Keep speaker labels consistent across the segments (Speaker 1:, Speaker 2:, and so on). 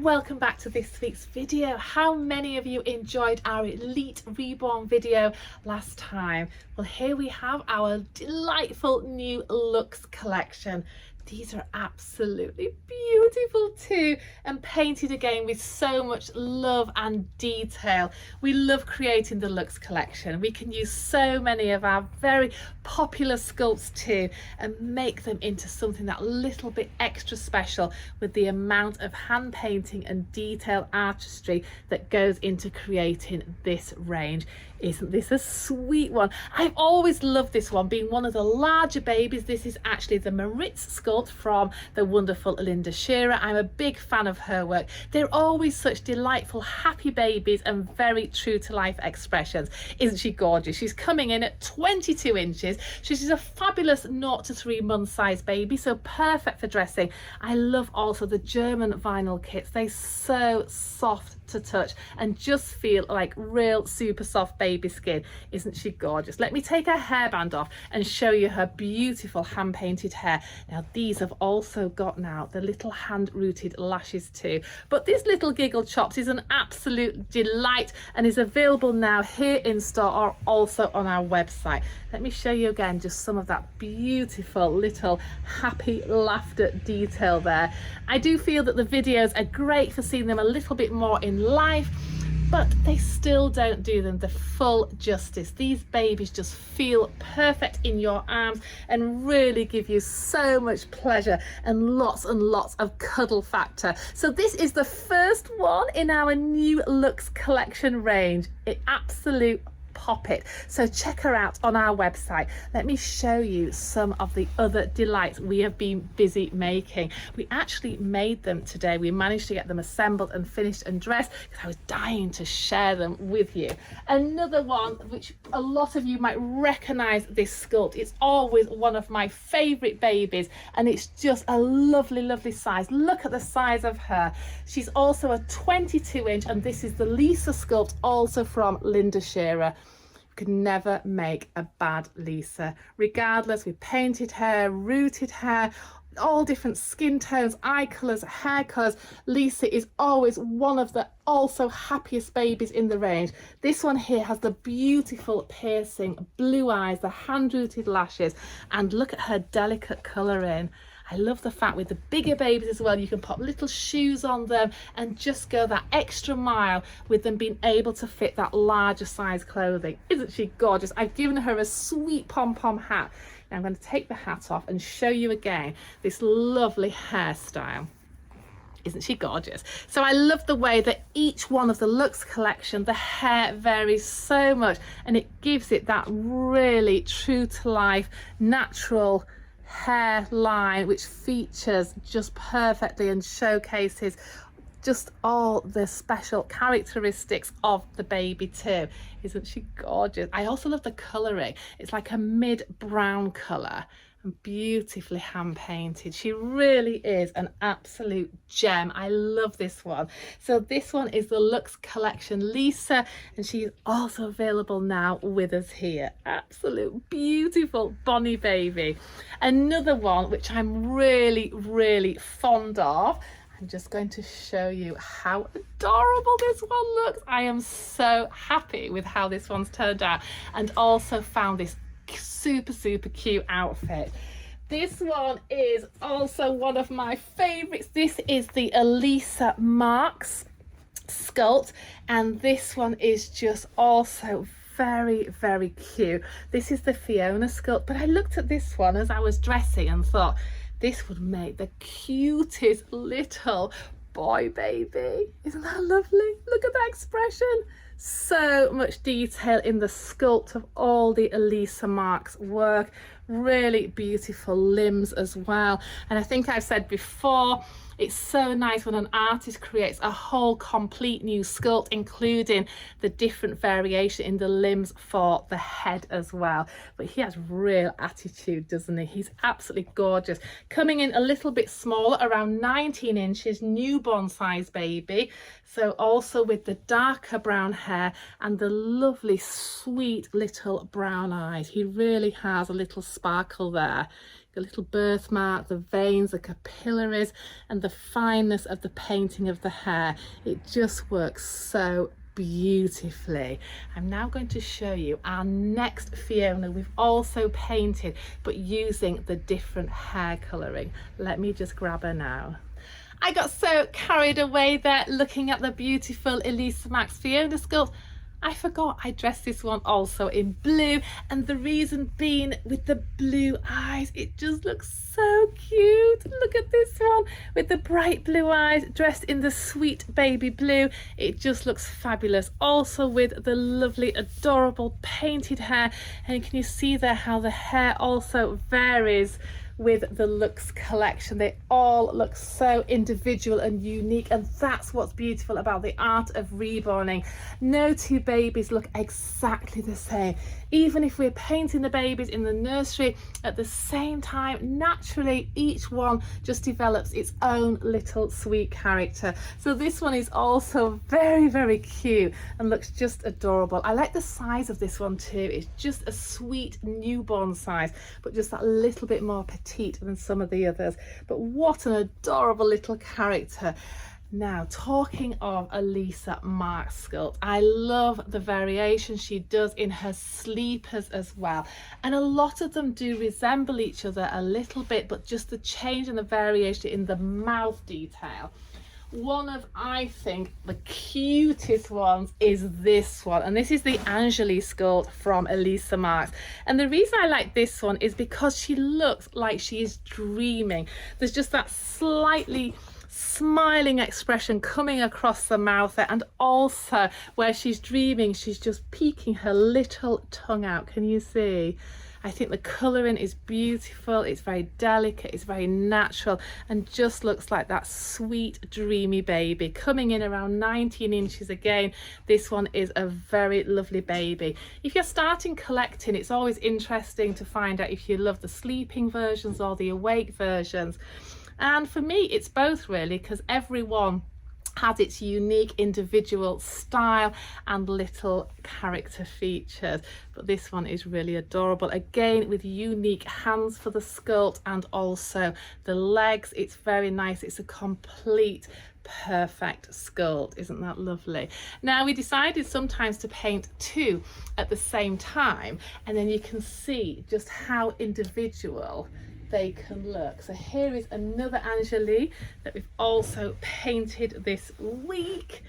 Speaker 1: welcome back to this week's video. How many of you enjoyed our Elite Reborn video last time? Well, here we have our delightful new Luxe collection. These are absolutely beautiful too, and painted again with so much love and detail. We love creating the Luxe collection. We can use so many of our very popular sculpts too and make them into something that little bit extra special with the amount of hand painting and detail artistry that goes into creating this range. Isn't this a sweet one? I've always loved this one, being one of the larger babies. This is actually the Maritz sculpt from the wonderful Linda Shearer. I'm a big fan of her work. They're always such delightful, happy babies and very true to life expressions. Isn't she gorgeous? She's coming in at 22 inches. She's a fabulous 0 to 3 month size baby, so perfect for dressing. I love also the German vinyl kits. They're so soft to touch and just feel like real super soft baby skin. Isn't she gorgeous? Let me take her hairband off and show you her beautiful hand painted hair. Now these have also got now the little hand rooted lashes too, but this little giggle chops is an absolute delight and is available now here in store or also on our website. Let me show you again just some of that beautiful little happy laughter detail there. I do feel that the videos are great for seeing them a little bit more in life, but they still don't do them the full justice. These babies just feel perfect in your arms and really give you so much pleasure and lots of cuddle factor. So this is the first one in our new Luxe collection range. It absolute pop it. So check her out on our website. Let me show you some of the other delights we have been busy making. We actually made them today. We managed to get them assembled and finished and dressed because I was dying to share them with you. Another one which a lot of you might recognize this sculpt. It's always one of my favorite babies and it's just a lovely size. Look at the size of her. She's also a 22 inch and this is the Lisa sculpt, also from Linda Shearer. Could never make a bad Lisa. Regardless, we painted hair, rooted hair, all different skin tones, eye colours, hair colours. Lisa is always one of the also happiest babies in the range. This one here has the beautiful piercing blue eyes, the hand rooted lashes, and look at her delicate colouring. I love the fact with the bigger babies as well, you can pop little shoes on them and just go that extra mile with them being able to fit that larger size clothing. Isn't she gorgeous? I've given her a sweet pom-pom hat. Now I'm going to take the hat off and show you again this lovely hairstyle. Isn't she gorgeous? So I love the way that each one of the Luxe collection, the hair varies so much and it gives it that really true to life, natural hairline which features just perfectly and showcases just all the special characteristics of the baby too. Isn't she gorgeous? I also love the colouring. It's like a mid-brown colour and beautifully hand painted. She really is an absolute gem. I love this one. So this one is the Luxe collection Lisa and she's also available now with us here. Absolute beautiful Bonnie baby. Another one which I'm really fond of. I'm just going to show you how adorable this one looks. I am so happy with how this one's turned out and also found this super cute outfit. This one is also one of my favorites. This is the Elisa Marks sculpt and this one is just also very cute. This is the Fiona sculpt, but I looked at this one as I was dressing and thought this would make the cutest little boy baby. Isn't that lovely? Look at that expression. So much detail in the sculpt of all the Elisa Marks work. Really beautiful limbs as well. And I think I've said before, it's so nice when an artist creates a whole complete new sculpt, including the different variation in the limbs for the head as well. But he has real attitude, doesn't he? He's absolutely gorgeous. Coming in a little bit smaller, around 19 inches, newborn size baby. So also with the darker brown hair and the lovely sweet little brown eyes. He really has a little sparkle there. A little birthmark, the veins, the capillaries, and the fineness of the painting of the hair. It just works so beautifully. I'm now going to show you our next Fiona we've also painted, but using the different hair colouring. Let me just grab her now. I got so carried away there looking at the beautiful Elisa Max Fiona sculpt. I forgot I dressed this one also in blue, and the reason being with the blue eyes, it just looks so cute. Look at this one with the bright blue eyes dressed in the sweet baby blue. It just looks fabulous. Also with the lovely adorable painted hair, and can you see there how the hair also varies with the Luxe collection. They all look so individual and unique, and that's what's beautiful about the art of reborning. No two babies look exactly the same. Even if we're painting the babies in the nursery at the same time, naturally each one just develops its own little sweet character. So this one is also very, very cute and looks just adorable. I like the size of this one too. It's just a sweet newborn size, but just that little bit more petite than some of the others. But what an adorable little character. Now, talking of Elisa Marx sculpt, I love the variation she does in her sleepers as well, and a lot of them do resemble each other a little bit, but just the change and the variation in the mouth detail. One of, I think, the cutest ones is this one, and this is the Angeli sculpt from Elisa Marx. And the reason I like this one is because she looks like she is dreaming. There's just that slightly smiling expression coming across the mouth there, and also where she's dreaming, she's just peeking her little tongue out. Can you see? I think the colouring is beautiful, it's very delicate, it's very natural, and just looks like that sweet dreamy baby. Coming in around 19 inches again, this one is a very lovely baby. If you're starting collecting, it's always interesting to find out if you love the sleeping versions or the awake versions. And for me, it's both really, because every one has its unique individual style and little character features. But this one is really adorable, again with unique hands for the sculpt, and also the legs. It's very nice. It's a complete perfect sculpt. Isn't that lovely? Now, we decided sometimes to paint two at the same time, and then you can see just how individual they can look. So here is another Angeli that we've also painted this week.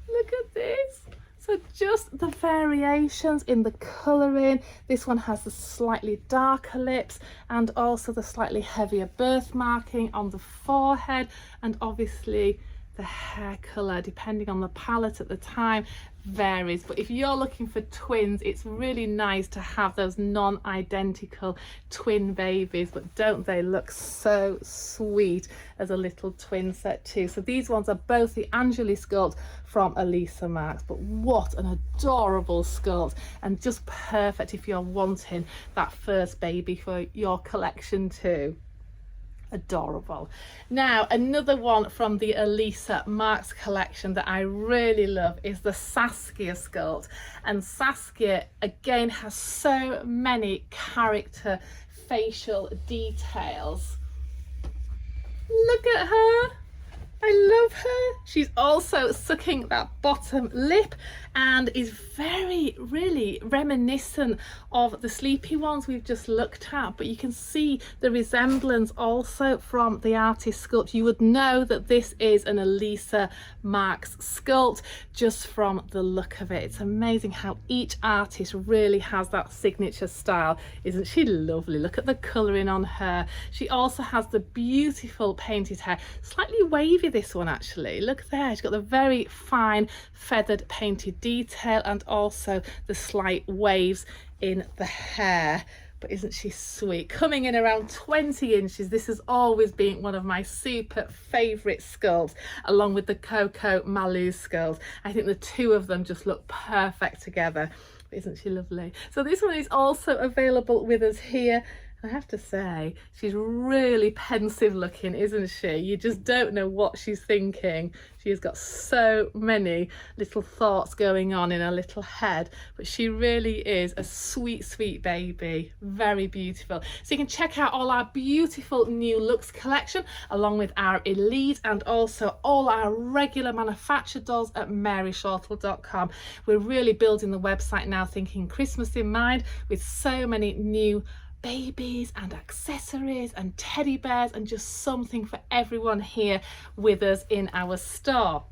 Speaker 1: Look at this. So just the variations in the colouring. This one has the slightly darker lips and also the slightly heavier birthmarking on the forehead, and obviously the hair colour, depending on the palette at the time, varies. But if you're looking for twins, it's really nice to have those non-identical twin babies. But don't they look so sweet as a little twin set too? So these ones are both the Angeli sculpt from Elisa Marx, but what an adorable sculpt, and just perfect if you're wanting that first baby for your collection too. Adorable. Now, another one from the Elisa Marx collection that I really love is the Saskia sculpt, and Saskia again has so many character facial details. Look at her. I love her. She's also sucking that bottom lip and is very, really reminiscent of the sleepy ones we've just looked at, but you can see the resemblance also from the artist sculpt. You would know that this is an Elisa Marx sculpt just from the look of it. It's amazing how each artist really has that signature style. Isn't she lovely? Look at the colouring on her. She also has the beautiful painted hair, slightly wavy this one actually. Look there, she's got the very fine feathered painted detail and also the slight waves in the hair. But isn't she sweet? Coming in around 20 inches, this has always been one of my super favourite sculpts, along with the Coco Malou sculpt. I think the two of them just look perfect together. But isn't she lovely? So this one is also available with us here. I have to say, she's really pensive looking, isn't she? You just don't know what she's thinking. She's got so many little thoughts going on in her little head, but she really is a sweet, sweet baby. Very beautiful. So you can check out all our beautiful new Luxe collection, along with our Elite and also all our regular manufactured dolls at maryshortle.com. We're really building the website now, thinking Christmas in mind, with so many new babies and accessories and teddy bears and just something for everyone here with us in our store.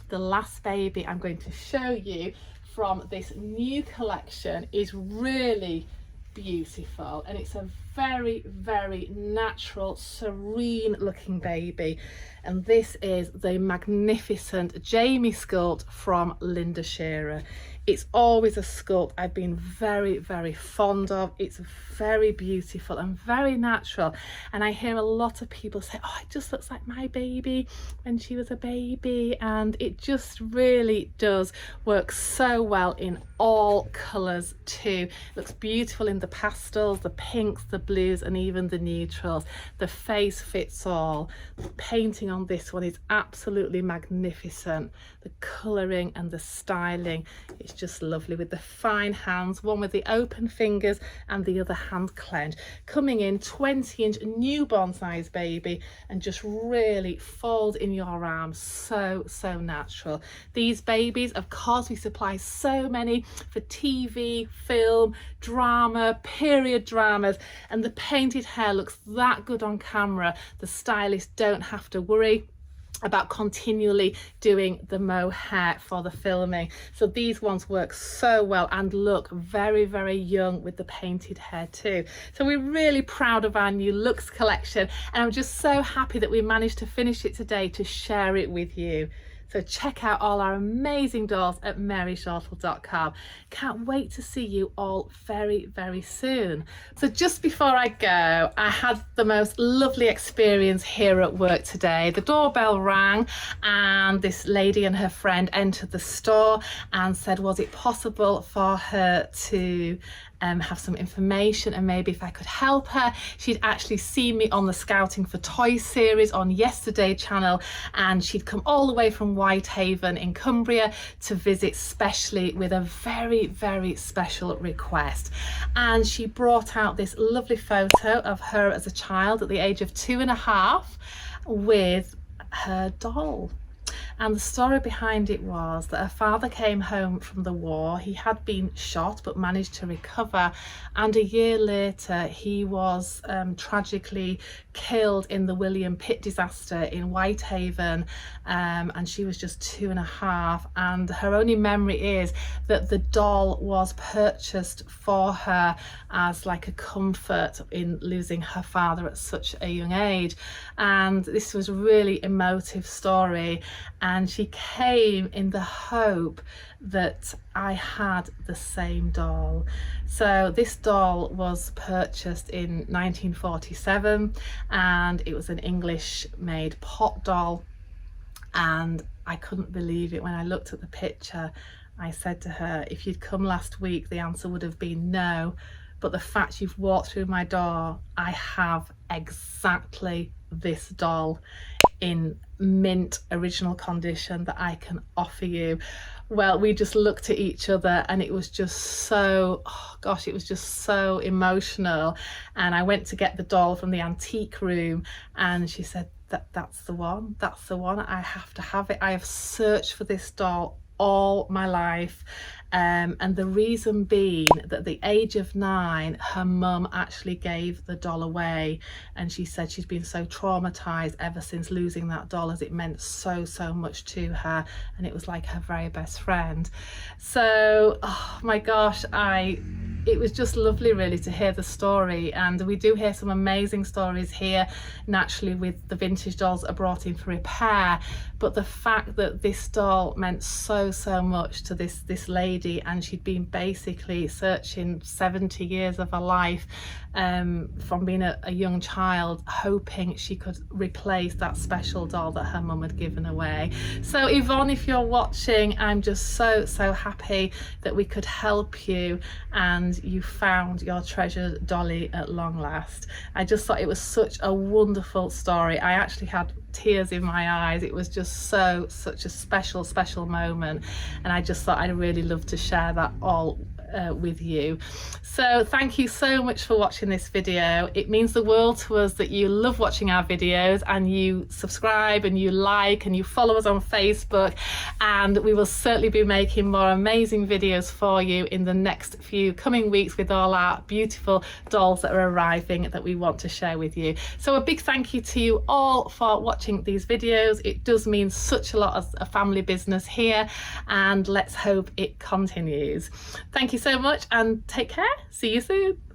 Speaker 1: The last baby I'm going to show you from this new collection is really beautiful, and it's a very, very natural, serene looking baby, and this is the magnificent Jamie sculpt from Linda Shearer. It's always a sculpt I've been very, very fond of. It's very beautiful and very natural, and I hear a lot of people say, oh, it just looks like my baby when she was a baby, and it just really does work so well in all colours too. It looks beautiful in the pastels, the pinks, the blues, and even the neutrals. The face fits all. The painting on this one is absolutely magnificent. The colouring and the styling, it's just lovely, with the fine hands, one with the open fingers and the other hand clenched, coming in 20-inch newborn size baby, and just really folds in your arms. So natural. These babies, of course, we supply so many for TV, film, drama, period dramas, and the painted hair looks that good on camera. The stylists don't have to worry about continually doing the mohair for the filming. So these ones work so well and look very, very young with the painted hair too. So we're really proud of our new Luxe collection, and I'm just so happy that we managed to finish it today to share it with you. So check out all our amazing dolls at maryshortle.com. Can't wait to see you all very, very soon. So just before I go, I had the most lovely experience here at work today. The doorbell rang and this lady and her friend entered the store and said, was it possible for her to have some information, and maybe if I could help her. She'd actually seen me on the Scouting for Toys series on Yesterday channel, and she'd come all the way from Whitehaven in Cumbria to visit specially with a very, very special request. And she brought out this lovely photo of her as a child at the age of 2.5 with her doll. And the story behind it was that her father came home from the war. He had been shot but managed to recover, and a year later he was tragically killed in the William Pitt disaster in Whitehaven, and she was just 2.5, and her only memory is that the doll was purchased for her as like a comfort in losing her father at such a young age. And this was a really emotive story, and she came in the hope that I had the same doll. So this doll was purchased in 1947, and it was an English made pot doll, and I couldn't believe it when I looked at the picture. I said to her, if you'd come last week the answer would have been no, but the fact you've walked through my door, I have exactly this doll in mint original condition that I can offer you. Well, we just looked at each other, and it was just so, oh gosh, it was just so emotional. And I went to get the doll from the antique room, and she said, that's the one, that's the one, I have to have it. I have searched for this doll all my life, and the reason being that at the age of 9 her mum actually gave the doll away, and she said she's been so traumatized ever since losing that doll, as it meant so much to her, and it was like her very best friend. So oh my gosh, it was just lovely really to hear the story, and we do hear some amazing stories here naturally with the vintage dolls that are brought in for repair, but the fact that this doll meant so much to this lady, and she'd been basically searching 70 years of her life from being a young child, hoping she could replace that special doll that her mum had given away. So Yvonne, if you're watching, I'm just so happy that we could help you, and and you found your treasured dolly at long last. I just thought it was such a wonderful story. I actually had tears in my eyes. It was just such a special moment, and I just thought I'd really love to share that all with you. So thank you so much for watching this video. It means the world to us that you love watching our videos and you subscribe and you like and you follow us on Facebook, and we will certainly be making more amazing videos for you in the next few coming weeks with all our beautiful dolls that are arriving that we want to share with you. So a big thank you to you all for watching these videos. It does mean such a lot as a family business here, and let's hope it continues. Thank you so much and take care. See you soon.